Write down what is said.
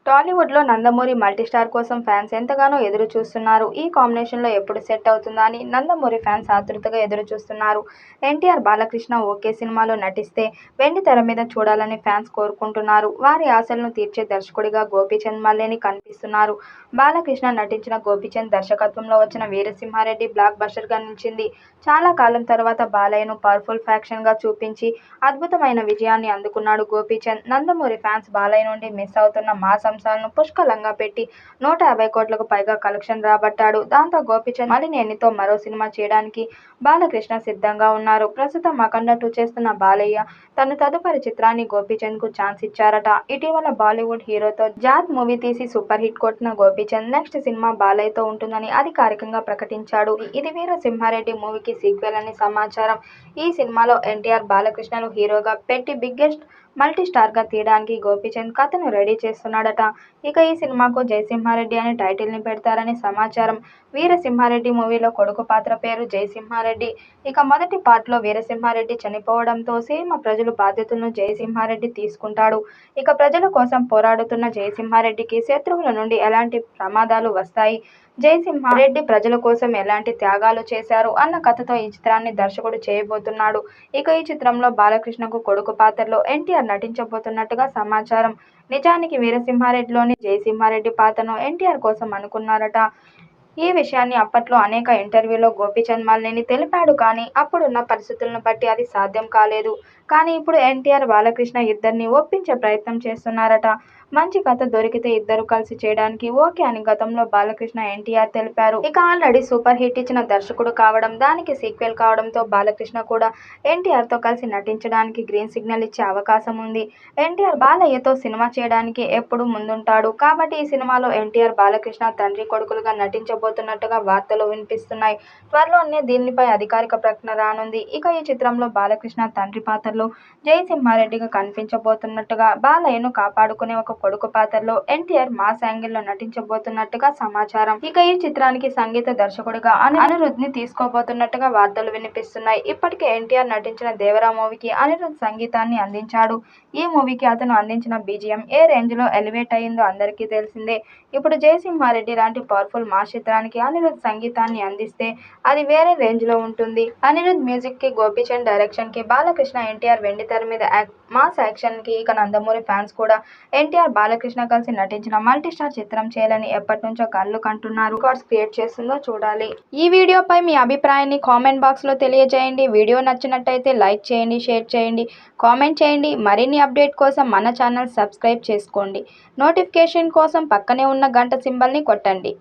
టాలీవుడ్లో నందమూరి మల్టీస్టార్ కోసం ఫ్యాన్స్ ఎంతగానో ఎదురు చూస్తున్నారు. ఈ కాంబినేషన్లో ఎప్పుడు సెట్ అవుతుందా అని నందమూరి ఫ్యాన్స్ ఆతృతగా ఎదురు చూస్తున్నారు. ఎన్టీఆర్, బాలకృష్ణ ఒకే సినిమాలో నటిస్తే వెండి తెర మీద చూడాలని ఫ్యాన్స్ కోరుకుంటున్నారు. వారి ఆశలను తీర్చే దర్శకుడిగా గోపీచంద్ మల్లేని కనిపిస్తున్నారు. బాలకృష్ణ నటించిన గోపీచంద్ దర్శకత్వంలో వచ్చిన వీరసింహారెడ్డి బ్లాక్ బస్టర్గా నిలిచింది. చాలా కాలం తర్వాత బాలయ్యను పవర్ఫుల్ ఫ్యాక్షన్గా చూపించి అద్భుతమైన విజయాన్ని అందుకున్నాడు గోపీచంద్. నందమూరి ఫ్యాన్స్ బాలయ్య నుండి మిస్ అవుతున్న మాస్ అంశాలను పుష్కలంగా పెట్టి 150 కోట్లకు పైగా కలెక్షన్ రాబట్టాడు. దాంతో గోపీచంద్ మలినేనితో మరో సినిమా చేయడానికి బాలకృష్ణ సిద్ధంగా ఉన్నారు. ప్రస్తుతం అఖండ 2 చేస్తున్న బాలయ్య తన తదుపరి చిత్రాన్ని గోపీచంద్ కు ఛాన్స్ ఇచ్చారట. ఇటీవల బాలీవుడ్ హీరోతో జాట్ మూవీ తీసి సూపర్ హిట్ కొట్టిన గోపీచంద్ నెక్స్ట్ సినిమా బాలయ్యతో ఉంటుందని అధికారికంగా ప్రకటించాడు. ఇది వీరసింహారెడ్డి మూవీకి సీక్వెల్ అని సమాచారం. ఈ సినిమాలో ఎన్టీఆర్, బాలకృష్ణను హీరోగా పెట్టి బిగ్గెస్ట్ మల్టీస్టార్గా తీయడానికి గోపీచంద్ కథను రెడీ చేస్తున్నాడట. ఇక ఈ సినిమాకు జయసింహారెడ్డి అనే టైటిల్ని పెడతారని సమాచారం. వీరసింహారెడ్డి మూవీలో కొడుకు పాత్ర పేరు జయసింహారెడ్డి. ఇక మొదటి పార్ట్లో వీరసింహారెడ్డి చనిపోవడంతో సినిమా ప్రజలు బాధ్యతలను జయసింహారెడ్డి తీసుకుంటాడు. ఇక ప్రజల కోసం పోరాడుతున్న జయసింహారెడ్డికి శత్రువుల నుండి ఎలాంటి ప్రమాదాలు వస్తాయి, జయసింహారెడ్డి ప్రజల కోసం ఎలాంటి త్యాగాలు చేశారు అన్న కథతో ఈ చిత్రాన్ని దర్శకుడు చేయబోతున్నాడు. ఇక ఈ చిత్రంలో బాలకృష్ణకు కొడుకు పాత్రలో ఎన్టీఆర్ నటించబోతున్నట్టుగా సమాచారం. నిజానికి వీరసింహారెడ్డిలోని జయసింహారెడ్డి పాత్రను ఎన్టీఆర్ కోసం అనుకున్నారట. ఈ విషయాన్ని అప్పట్లో అనేక ఇంటర్వ్యూలో గోపీచంద్ మల్లేని తెలిపాడు. కానీ అప్పుడున్న పరిస్థితులను బట్టి అది సాధ్యం కాలేదు. కానీ ఇప్పుడు ఎన్టీఆర్, బాలకృష్ణ ఇద్దరిని ఒప్పించే ప్రయత్నం చేస్తున్నారట. మంచి కథ దొరికితే ఇద్దరు కలిసి చేయడానికి ఓకే అని గతంలో బాలకృష్ణ, ఎన్టీఆర్ తెలిపారు. ఇక ఆల్రెడీ సూపర్ హిట్ ఇచ్చిన దర్శకుడు కావడం, దానికి సీక్వెల్ కావడంతో బాలకృష్ణ కూడా ఎన్టీఆర్తో కలిసి నటించడానికి గ్రీన్ సిగ్నల్ ఇచ్చే అవకాశం ఉంది. ఎన్టీఆర్ బాలయ్యతో సినిమా చేయడానికి ఎప్పుడు ముందుంటాడు. కాబట్టి ఈ సినిమాలో ఎన్టీఆర్, బాలకృష్ణ తండ్రి కొడుకులుగా నటించబోతున్నట్టుగా వార్తలు వినిపిస్తున్నాయి. త్వరలోనే దీనిపై అధికారిక ప్రకటన రానుంది. ఇక ఈ చిత్రంలో బాలకృష్ణ తండ్రి పాత్రలో జయసింహారెడ్డిగా కనిపించబోతున్నట్టుగా, బాలయ్యను కాపాడుకునే ఒక కొడుకు పాత్రలో ఎన్టీఆర్ మాస్ యాంగిల్లో నటించబోతున్నట్టుగా సమాచారం. ఇక ఈ చిత్రానికి సంగీత దర్శకుడిగా అనిరుద్ధ్ ని తీసుకోబోతున్నట్టుగా వార్తలు వినిపిస్తున్నాయి. ఇప్పటికే ఎన్టీఆర్ నటించిన దేవరా మూవీకి అనిరుద్ధ్ సంగీతాన్ని అందించాడు. ఈ మూవీకి అతను అందించిన బీజిఎం ఏ రేంజ్ లో ఎలివేట్ అయిందో అందరికీ తెలిసిందే. ఇప్పుడు జయసింహారెడ్డి లాంటి పవర్ఫుల్ మాస్ చిత్రానికి అనిరుద్ధ్ సంగీతాన్ని అందిస్తే అది వేరే రేంజ్ లో ఉంటుంది. అనిరుద్ధ్ మ్యూజిక్ కి, గోపీచంద్ డైరెక్షన్ కి, బాలకృష్ణ, ఎన్టీఆర్ వెండి తెర మీద మాస్ యాక్షన్ కి ఇక నందమూరి ఫ్యాన్స్ కూడా ఎన్టీఆర్, బాలకృష్ణ కలిసి నటించిన మల్టీస్టార్ చిత్రం చేయాలని ఎప్పటి నుంచో కళ్ళు కంటున్నారు. రికార్డ్స్ క్రియేట్ చేస్తుందో చూడాలి. ఈ వీడియోపై మీ అభిప్రాయాన్ని కామెంట్ బాక్స్ లో తెలియజేయండి. వీడియో నచ్చినట్టయితే లైక్ చేయండి, షేర్ చేయండి, కామెంట్ చేయండి. మరిన్ని అప్డేట్ కోసం మన ఛానల్ సబ్స్క్రైబ్ చేసుకోండి. నోటిఫికేషన్ కోసం పక్కనే ఉన్న గంట సింబల్ని కొట్టండి.